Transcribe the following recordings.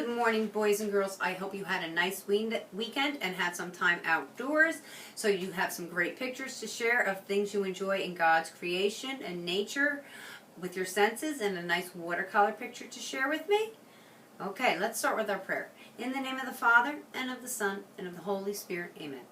Good morning, boys and girls. I hope you had a nice weekend and had some time outdoors, so you have some great pictures to share of things you enjoy in God's creation and nature with your senses, and a nice watercolor picture to share with me. Okay, let's start with our prayer. In the name of the Father, and of the Son, and of the Holy Spirit, amen.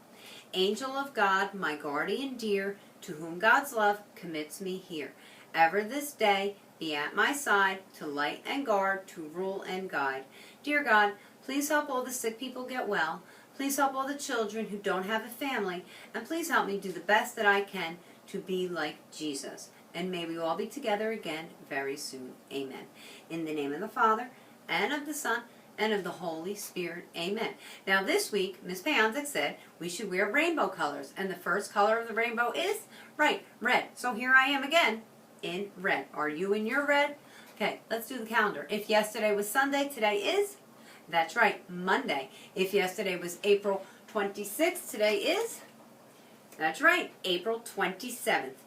Angel of God, my guardian dear, to whom God's love commits me here, ever this day be at my side, to light and guard, to rule and guide. Dear God, please help all the sick people get well. Please help all the children who don't have a family. And please help me do the best that I can to be like Jesus. And may we all be together again very soon. Amen. In the name of the Father, and of the Son, and of the Holy Spirit. Amen. Now this week, Ms. Payanzik said we should wear rainbow colors. And the first color of the rainbow is, right, red. So here I am again in red. Are you in your red? Okay, let's do the calendar. If yesterday was Sunday, today is, that's right, Monday. If yesterday was April 26th, today is, that's right, April 27th.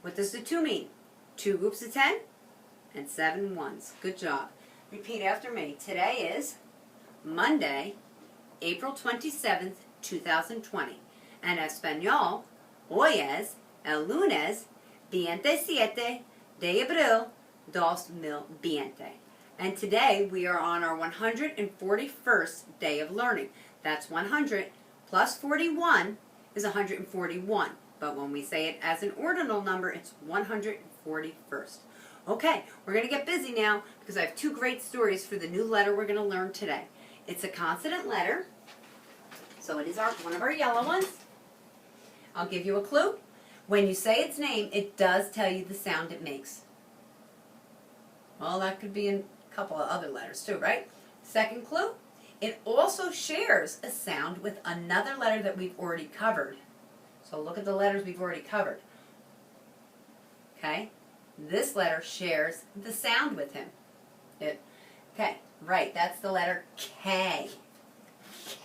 What does the 2 mean? 2 groups of 10 and 7 ones. Good job. Repeat after me. Today is Monday, April 27th, 2020. En español, hoy es el lunes 27 de abril 2020. And today we are on our 141st day of learning. That's 100 plus 41 is 141. But when we say it as an ordinal number, it's 141st. Okay, we're going to get busy now because I have 2 great stories for the new letter we're going to learn today. It's a consonant letter, so it is one of our yellow ones. I'll give you a clue. When you say its name, it does tell you the sound it makes. Well, that could be in a couple of other letters too, right? Second clue, it also shares a sound with another letter that we've already covered. So look at the letters we've already covered. Okay? This letter shares the sound with him. Okay, right, that's the letter K.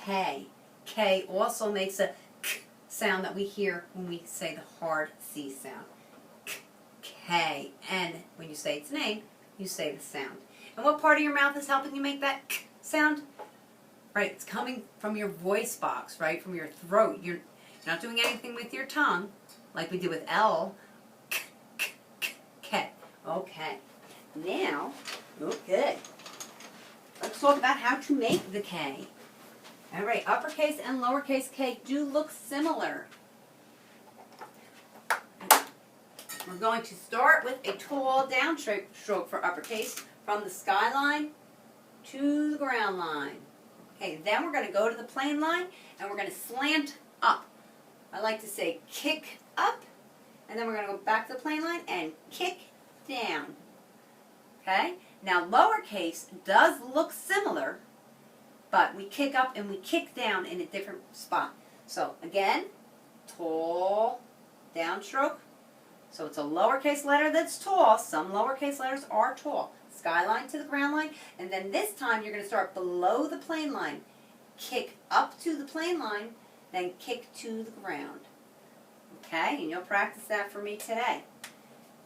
K. K also makes a K sound that we hear when we say the hard C sound. K. And when you say its name, you say the sound. And what part of your mouth is helping you make that K sound? Right, it's coming from your voice box, right, from your throat. You're not doing anything with your tongue, like we did with L. K, K, K, K. Okay. Now, good. Let's talk about how to make the K. All right, uppercase and lowercase k do look similar. We're going to start with a tall downstroke for uppercase from the skyline to the ground line. Okay, then we're going to go to the plane line and we're going to slant up. I like to say kick up, and then we're going to go back to the plane line and kick down. Okay? Now lowercase does look similar, but we kick up and we kick down in a different spot. So again, tall downstroke. So it's a lowercase letter that's tall. Some lowercase letters are tall. Skyline to the ground line. And then this time you're going to start below the plane line. Kick up to the plane line, then kick to the ground. Okay, and you'll practice that for me today.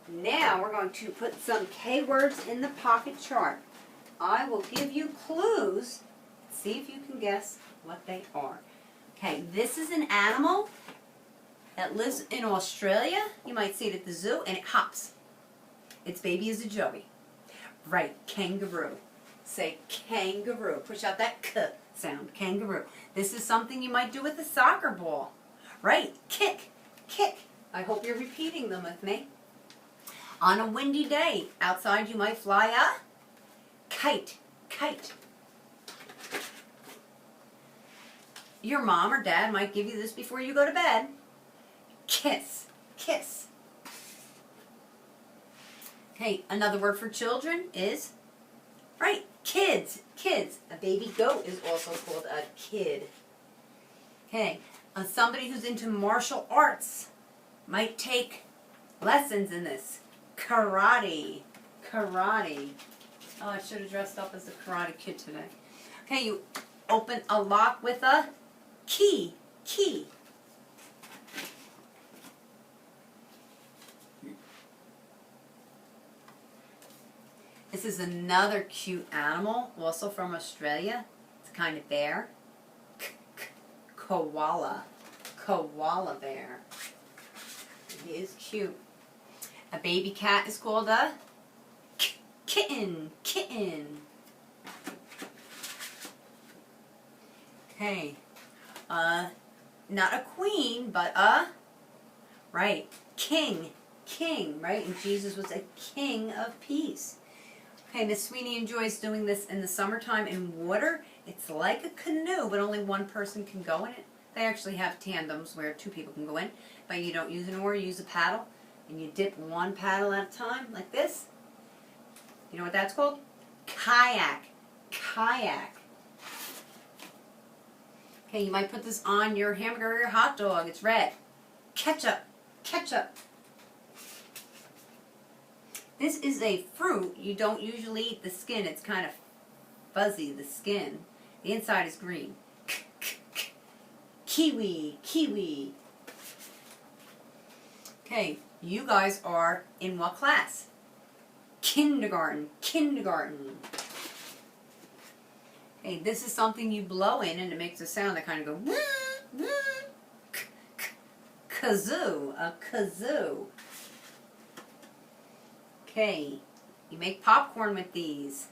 Now we're going to put some K words in the pocket chart. I will give you clues. See if you can guess what they are. Okay, this is an animal that lives in Australia. You might see it at the zoo, and it hops. Its baby is a joey. Right, kangaroo. Say kangaroo. Push out that K sound, kangaroo. This is something you might do with a soccer ball. Right, kick, kick. I hope you're repeating them with me. On a windy day, outside you might fly a kite, kite. Your mom or dad might give you this before you go to bed. Kiss, kiss. Okay, another word for children is, right, kids, kids. A baby goat is also called a kid. Okay, somebody who's into martial arts might take lessons in this. Karate, karate. Oh, I should have dressed up as a karate kid today. Okay, you open a lock with a key, key. this is another cute animal, also from Australia. It's a kind of bear. Koala. Koala bear. He is cute. A baby cat is called a kitten. Kitten. Okay. Not a queen, but a, right, king. King, right? And Jesus was a king of peace. Okay, Miss Sweeney enjoys doing this in the summertime in water. It's like a canoe, but only one person can go in it. They actually have tandems where 2 people can go in, but you don't use an oar, you use a paddle, and you dip one paddle at a time, like this. You know what that's called? Kayak. Kayak. Okay, you might put this on your hamburger or your hot dog. It's red. Ketchup. Ketchup. This is a fruit. You don't usually eat the skin. It's kind of fuzzy, the skin. The inside is green. Kiwi. Kiwi. Okay, you guys are in what class? Kindergarten. Kindergarten. Okay, this is something you blow in and it makes a sound that kind of go kazoo. A kazoo. Okay, you make popcorn with these.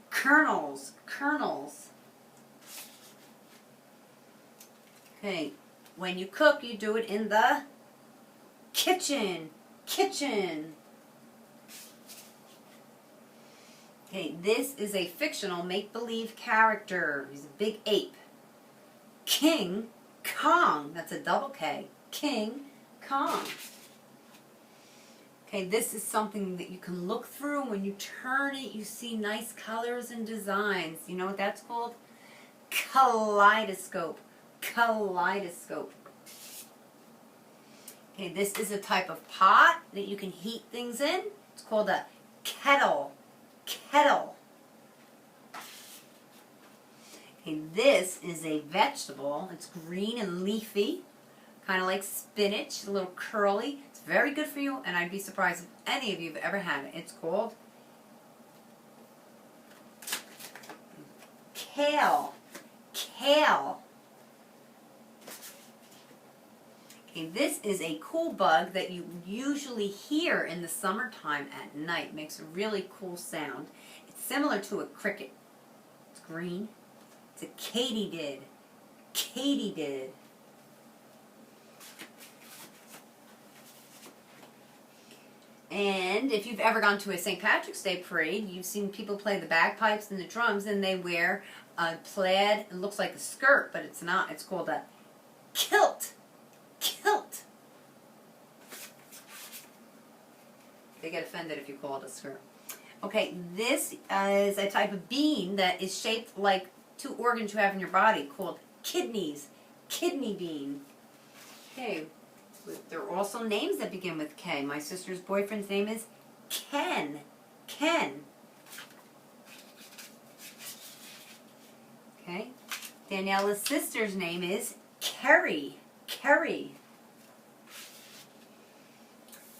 Kernels. Kernels. Okay, when you cook, you do it in the kitchen. Kitchen. Okay, this is a fictional make-believe character. He's a big ape. King Kong. That's a double K. King Kong. Okay, this is something that you can look through. When you turn it, you see nice colors and designs. You know what that's called? Kaleidoscope. Kaleidoscope. Okay, this is a type of pot that you can heat things in. It's called a kettle. Kettle. Okay, this is a vegetable. It's green and leafy, kind of like spinach, a little curly. It's very good for you, and I'd be surprised if any of you have ever had it. It's called kale. Kale. Okay, this is a cool bug that you usually hear in the summertime at night. It makes a really cool sound. It's similar to a cricket. It's green. It's a katydid. Katydid. And if you've ever gone to a St. Patrick's Day parade, you've seen people play the bagpipes and the drums, and they wear a plaid. It looks like a skirt, but it's not. It's called a kilt. Kilt. They get offended if you call it a skirt. Okay, this is a type of bean that is shaped like 2 organs you have in your body called kidneys. Kidney bean. Okay, there are also names that begin with K. My sister's boyfriend's name is Ken. Ken. Okay, Daniela's sister's name is Kerry. Kerry.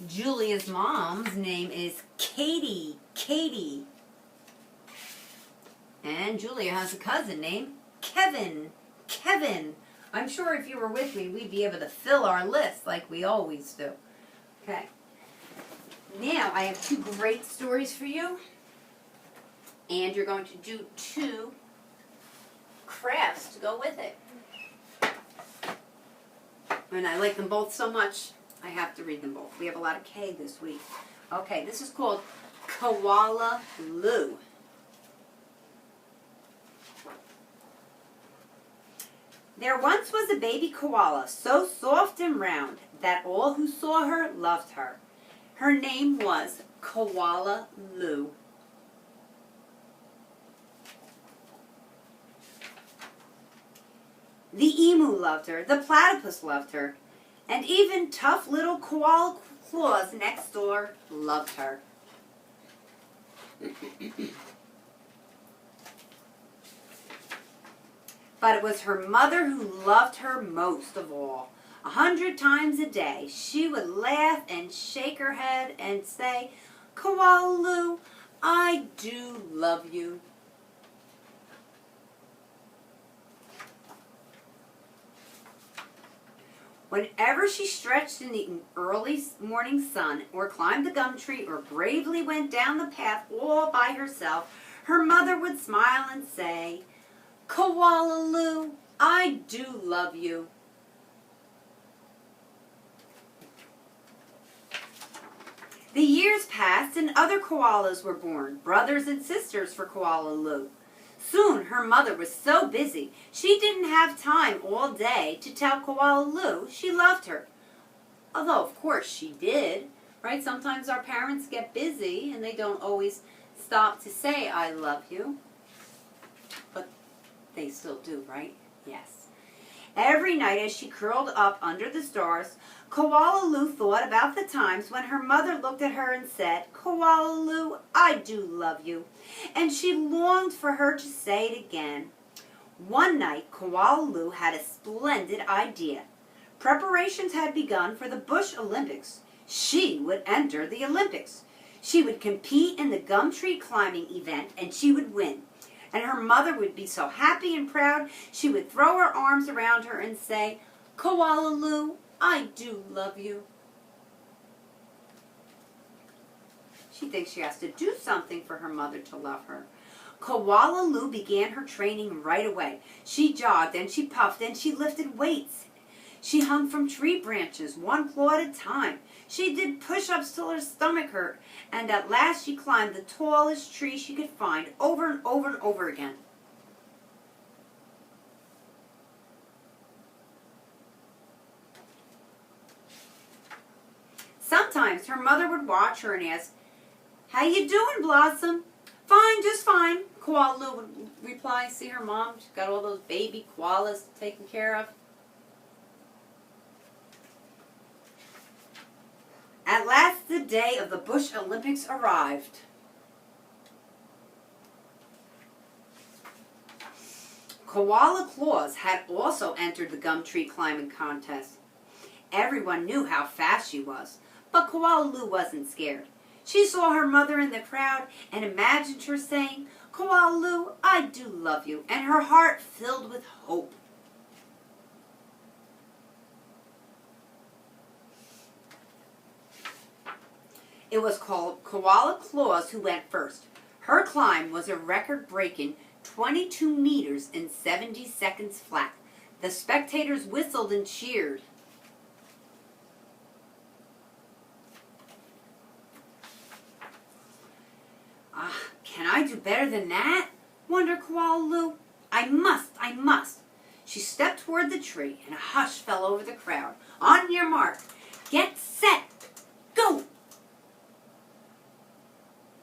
Julia's mom's name is Katie. Katie. And Julia has a cousin named Kevin. Kevin. I'm sure if you were with me, we'd be able to fill our list like we always do. Okay. Now, I have 2 great stories for you. And you're going to do 2 crafts to go with it. And I like them both so much, I have to read them both. We have a lot of K this week. Okay, this is called Koala Lou. There once was a baby koala, so soft and round that all who saw her loved her. Her name was Koala Lou. The emu loved her, the platypus loved her, and even tough little koala claws next door loved her. But it was her mother who loved her most of all. 100 times a day she would laugh and shake her head and say, Koala Lou, I do love you. Whenever she stretched in the early morning sun, or climbed the gum tree, or bravely went down the path all by herself, her mother would smile and say, Koala Lou, I do love you. The years passed and other koalas were born, brothers and sisters for Koala Lou. Soon her mother was so busy she didn't have time all day to tell Koala Lou she loved her. Although of course she did, right? Sometimes our parents get busy and they don't always stop to say I love you. But they still do, right? Yes. Every night as she curled up under the stars, Koala Lou thought about the times when her mother looked at her and said, Koala Lou, I do love you. And she longed for her to say it again. One night, Koala Lou had a splendid idea. Preparations had begun for the Bush Olympics. She would enter the Olympics. She would compete in the gum tree climbing event and she would win. And her mother would be so happy and proud, she would throw her arms around her and say, Koala Lou, I do love you. She thinks she has to do something for her mother to love her. Koala Lou began her training right away. She jogged and she puffed and she lifted weights. She hung from tree branches, one claw at a time. She did push-ups till her stomach hurt. And at last she climbed the tallest tree she could find over and over and over again. Sometimes her mother would watch her and ask, How you doing, Blossom? Fine, just fine, Koala Lou would reply. See her mom, she's got all those baby koalas taken care of. At last the day of the Bush Olympics arrived. Koala Claus had also entered the gum tree climbing contest. Everyone knew how fast she was, but Koala Lou wasn't scared. She saw her mother in the crowd and imagined her saying, Koala Lou, I do love you, and her heart filled with hope. It was called Koala Claus who went first. Her climb was a record-breaking 22 meters in 70 seconds flat. The spectators whistled and cheered. Can I do better than that? Wondered Koala Lou. I must. She stepped toward the tree and a hush fell over the crowd. On your mark, get set, go!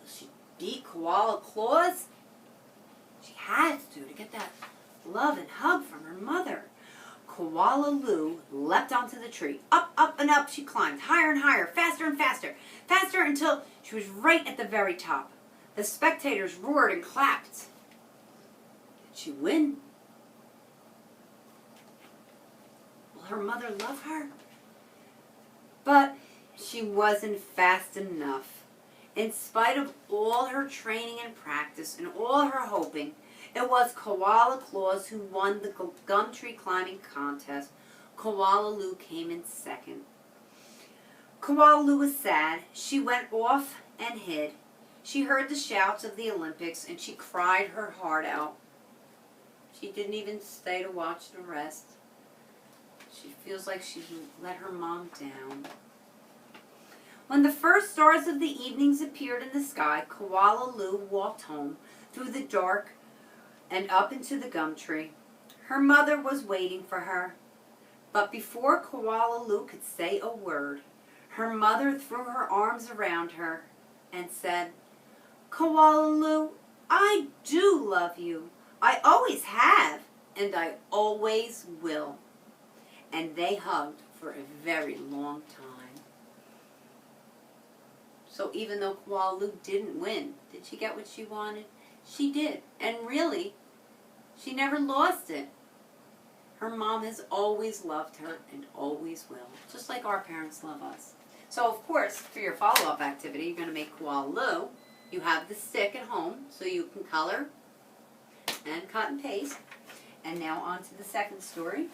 She beat Koala Claus? She had to get that love and hug from her mother. Koala Lou leapt onto the tree. Up, up, and up she climbed, higher and higher, faster and faster, faster until she was right at the very top. The spectators roared and clapped. Did she win? Will her mother love her? But she wasn't fast enough. In spite of all her training and practice and all her hoping, it was Koala Claus who won the gum tree climbing contest. Koala Lou came in second. Koala Lou was sad. She went off and hid. She heard the shouts of the Olympics and she cried her heart out. She didn't even stay to watch the rest. She feels like she let her mom down. When the first stars of the evenings appeared in the sky, Koala Lou walked home through the dark and up into the gum tree. Her mother was waiting for her. But before Koala Lou could say a word, her mother threw her arms around her and said, Koala Lou, I do love you. I always have, and I always will. And they hugged for a very long time. So even though Koala Lou didn't win, did she get what she wanted? She did. And really, she never lost it. Her mom has always loved her and always will, just like our parents love us. So of course, for your follow-up activity, you're going to make Koala Lou You have the stick at home, so you can color and cut and paste. And now on to the second story.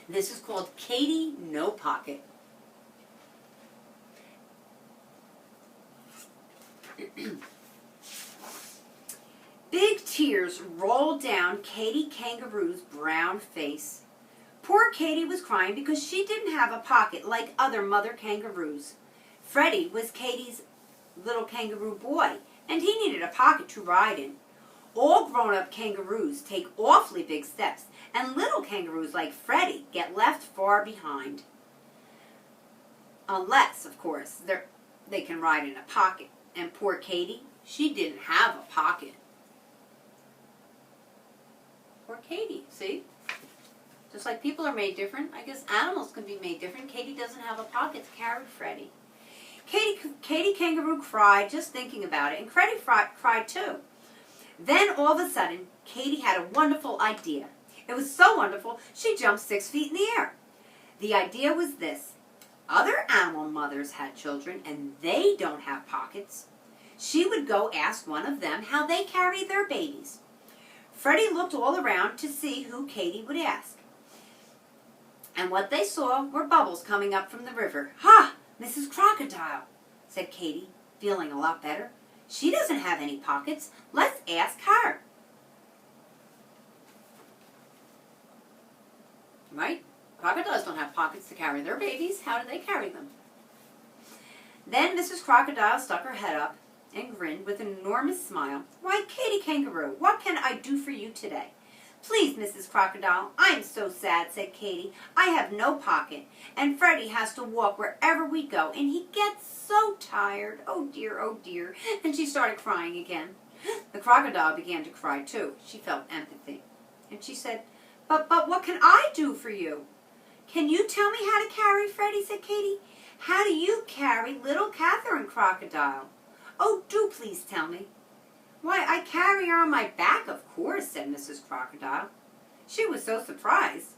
This is called Katie No Pocket. Big tears rolled down Katie Kangaroo's brown face. Poor Katie was crying because she didn't have a pocket like other mother kangaroos. Freddie was Katie's little kangaroo boy, and he needed a pocket to ride in. All grown-up kangaroos take awfully big steps, and little kangaroos like Freddie get left far behind. Unless, of course, they can ride in a pocket. And poor Katie, she didn't have a pocket. Poor Katie, see? Just like people are made different, I guess animals can be made different. Katie doesn't have a pocket to carry Freddie. Katie Kangaroo cried just thinking about it, and Freddie cried too. Then all of a sudden, Katie had a wonderful idea. It was so wonderful, she jumped 6 feet in the air. The idea was this. Other animal mothers had children, and they don't have pockets. She would go ask one of them how they carry their babies. Freddie looked all around to see who Katie would ask. And what they saw were bubbles coming up from the river. "Ha! Mrs. Crocodile," said Katie, feeling a lot better. "She doesn't have any pockets. Let's ask her." Right? Crocodiles don't have pockets to carry their babies. How do they carry them? Then Mrs. Crocodile stuck her head up and grinned with an enormous smile. "Why, Katie Kangaroo, what can I do for you today?" "Please, Mrs. Crocodile, I'm so sad," said Katie. "I have no pocket, and Freddie has to walk wherever we go, and he gets so tired. Oh dear, and she started crying again. The crocodile began to cry too. She felt empathy. And she said, But what can I do for you?" "Can you tell me how to carry Freddie?" said Katie. "How do you carry little Catherine Crocodile?" "Oh, do please tell me." "Why, I carry her on my back, of course," said Mrs. Crocodile. She was so surprised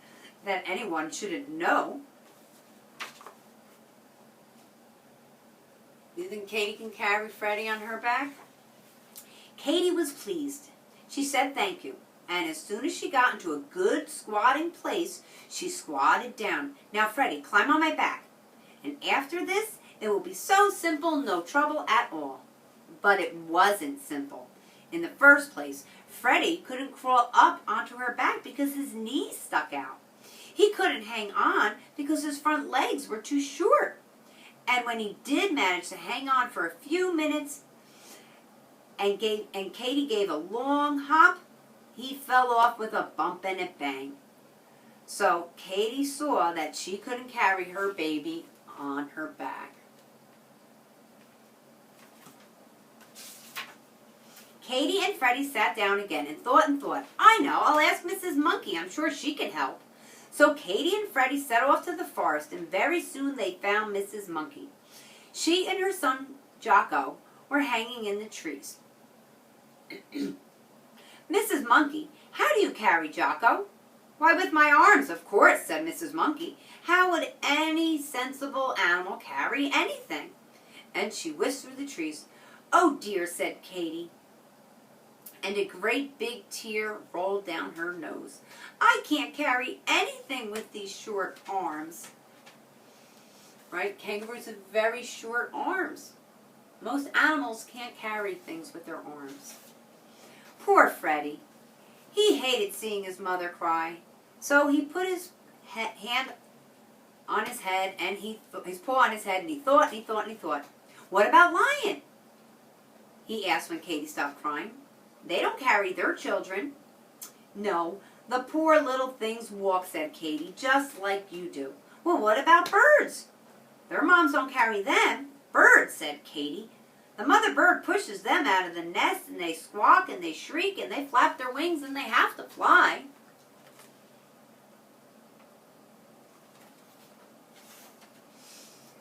that anyone shouldn't know. You think Katie can carry Freddie on her back? Katie was pleased. She said thank you, and as soon as she got into a good squatting place, she squatted down. "Now, Freddie, climb on my back. And after this, it will be so simple, no trouble at all." But it wasn't simple. In the first place, Freddie couldn't crawl up onto her back because his knees stuck out. He couldn't hang on because his front legs were too short. And when he did manage to hang on for a few minutes and Katie gave a long hop, he fell off with a bump and a bang. So Katie saw that she couldn't carry her baby on her back. Katie and Freddie sat down again and thought. "I know, I'll ask Mrs. Monkey. I'm sure she can help." So Katie and Freddie set off to the forest, and very soon they found Mrs. Monkey. She and her son, Jocko, were hanging in the trees. "Mrs. Monkey, how do you carry Jocko?" "Why, with my arms, of course," said Mrs. Monkey. "How would any sensible animal carry anything?" And she whisked through the trees. "Oh dear," said Katie. And a great big tear rolled down her nose. "I can't carry anything with these short arms." Right? Kangaroos have very short arms. Most animals can't carry things with their arms. Poor Freddie. He hated seeing his mother cry. So he put his hand on his head and his paw on his head, and he thought. "What about Lion?" he asked when Katie stopped crying. "They don't carry their children." "No, the poor little things walk," said Katie, "just like you do." "Well, what about birds?" "Their moms don't carry them." "Birds," said Katie. "The mother bird pushes them out of the nest, and they squawk and they shriek and they flap their wings and they have to fly."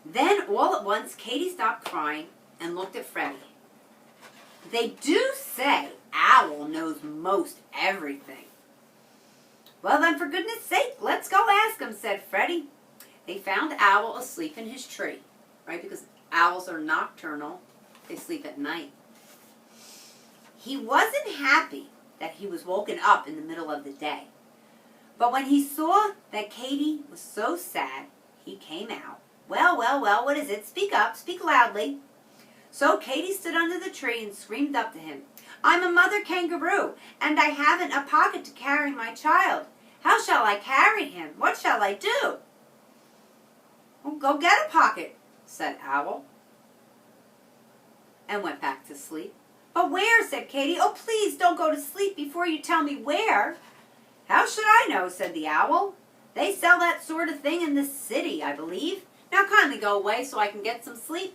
Then all at once Katie stopped crying and looked at Freddie. "They do say Owl knows most everything." "Well then, for goodness sake, let's go ask him," said Freddie. They found Owl asleep in his tree, right? Because owls are nocturnal. They sleep at night. He wasn't happy that he was woken up in the middle of the day. But when he saw that Katie was so sad, he came out. Well, well, well, what is it? Speak up, speak loudly. So Katie stood under the tree and screamed up to him, I'm a mother kangaroo, and I haven't a pocket to carry my child. How shall I carry him? What shall I do? Well, go get a pocket, said Owl, and went back to sleep. But where, said Katie. Oh, please don't go to sleep before you tell me where. How should I know, said the Owl. They sell that sort of thing in the city, I believe. Now kindly go away so I can get some sleep.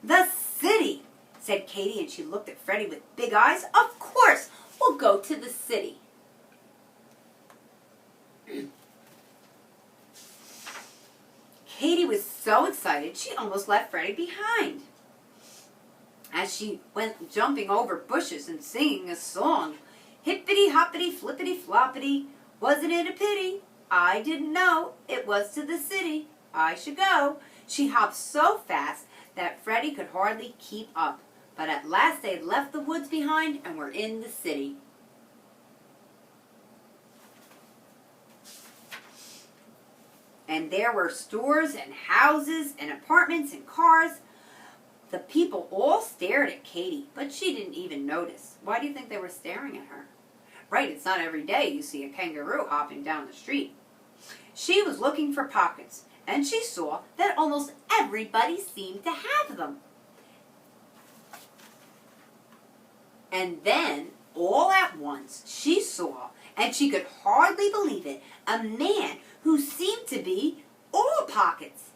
The city, said Katie, and she looked at Freddie with big eyes. Of course, we'll go to the city. Katie was so excited she almost left Freddie behind. As she went jumping over bushes and singing a song, hippity hoppity flippity floppity, wasn't it a pity? I didn't know it was to the city I should go. She hopped so fast that Freddie could hardly keep up. But at last they had left the woods behind and were in the city. And there were stores and houses and apartments and cars. The people all stared at Katie, but she didn't even notice. Why do you think they were staring at her? Right, it's not every day you see a kangaroo hopping down the street. She was looking for pockets, and she saw that almost everybody seemed to have them. And then, all at once, she saw, and she could hardly believe it, a man who seemed to be all pockets.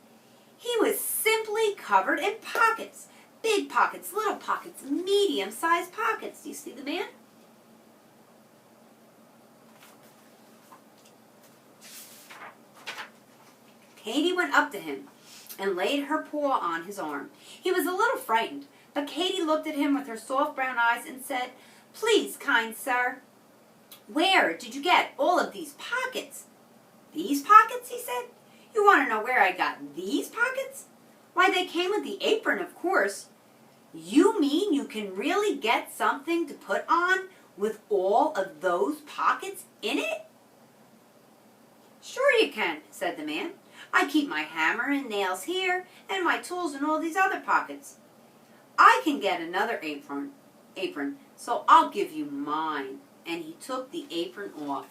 He was simply covered in pockets. Big pockets, little pockets, medium-sized pockets. Do you see the man? Katie went up to him and laid her paw on his arm. He was a little frightened, but Katie looked at him with her soft brown eyes and said, Please, kind sir, where did you get all of these pockets? These pockets, he said. You want to know where I got these pockets? Why, they came with the apron, of course. You mean you can really get something to put on with all of those pockets in it? Sure you can, said the man. I keep my hammer and nails here and my tools in all these other pockets. I can get another apron, so I'll give you mine. And he took the apron off.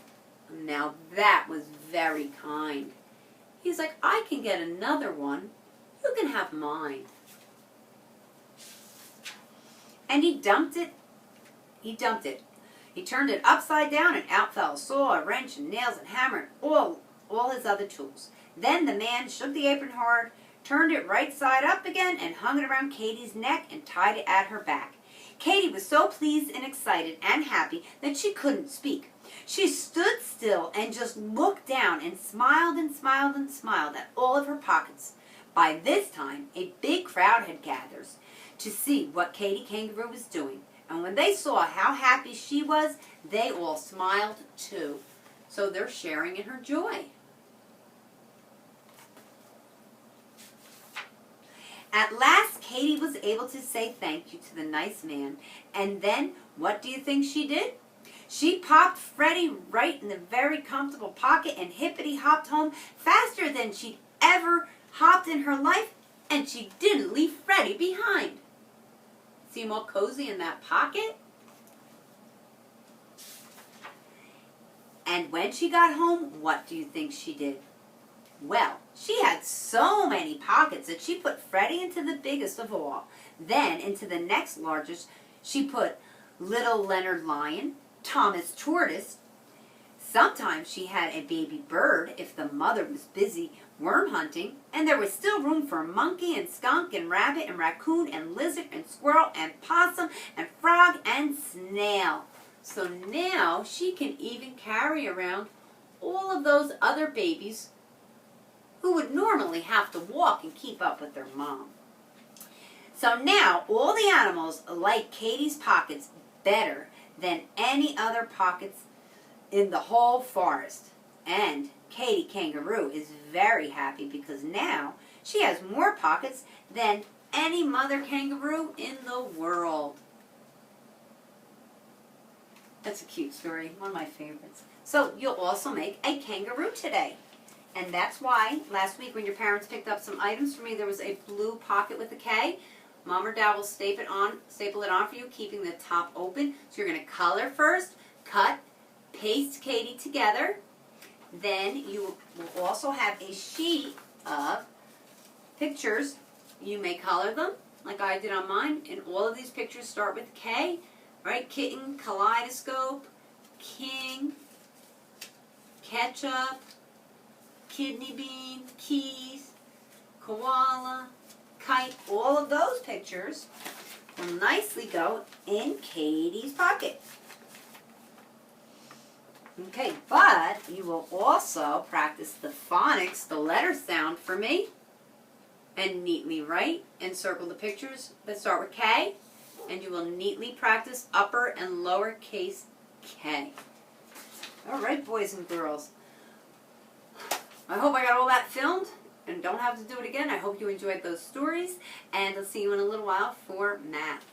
Now that was very kind. He's like, I can get another one. You can have mine. And he dumped it. He turned it upside down and out fell a saw, a wrench, and nails, and hammer, and all his other tools. Then the man shook the apron hard, turned it right side up again, and hung it around Katie's neck and tied it at her back. Katie was so pleased and excited and happy that she couldn't speak. She stood still and just looked down and smiled and smiled and smiled at all of her pockets. By this time, a big crowd had gathered to see what Katie Kangaroo was doing. And when they saw how happy she was, they all smiled too. So they're sharing in her joy. At last, Katie was able to say thank you to the nice man. And then, what do you think she did? She popped Freddie right in the very comfortable pocket and hippity-hopped home faster than she'd ever hopped in her life, and she didn't leave Freddie behind. See him all cozy in that pocket? And when she got home, what do you think she did? Well, she had so many pockets that she put Freddie into the biggest of all. Then, into the next largest, she put little Leonard Lion, Thomas Tortoise. Sometimes she had a baby bird if the mother was busy worm hunting, and there was still room for monkey and skunk and rabbit and raccoon and lizard and squirrel and possum and frog and snail. So now she can even carry around all of those other babies who would normally have to walk and keep up with their mom. So now all the animals like Katie's pockets better than any other pockets in the whole forest. And Katie Kangaroo is very happy because now she has more pockets than any mother kangaroo in the world. That's a cute story, one of my favorites. So you'll also make a kangaroo today. And that's why last week when your parents picked up some items for me, there was a blue pocket with a K. Mom or Dad will staple it on for you, keeping the top open. So you're going to color first, cut, paste Katie together. Then you will also have a sheet of pictures. You may color them like I did on mine. And all of these pictures start with K. Right? Kitten, kaleidoscope, king, ketchup, kidney bean, keys, koala, kite. All of those pictures will nicely go in Katie's pocket. Okay, but you will also practice the phonics, the letter sound for me, and neatly write and circle the pictures that start with K, and you will neatly practice upper and lowercase K. All right, boys and girls. I hope I got all that filmed and don't have to do it again. I hope you enjoyed those stories, and I'll see you in a little while for math.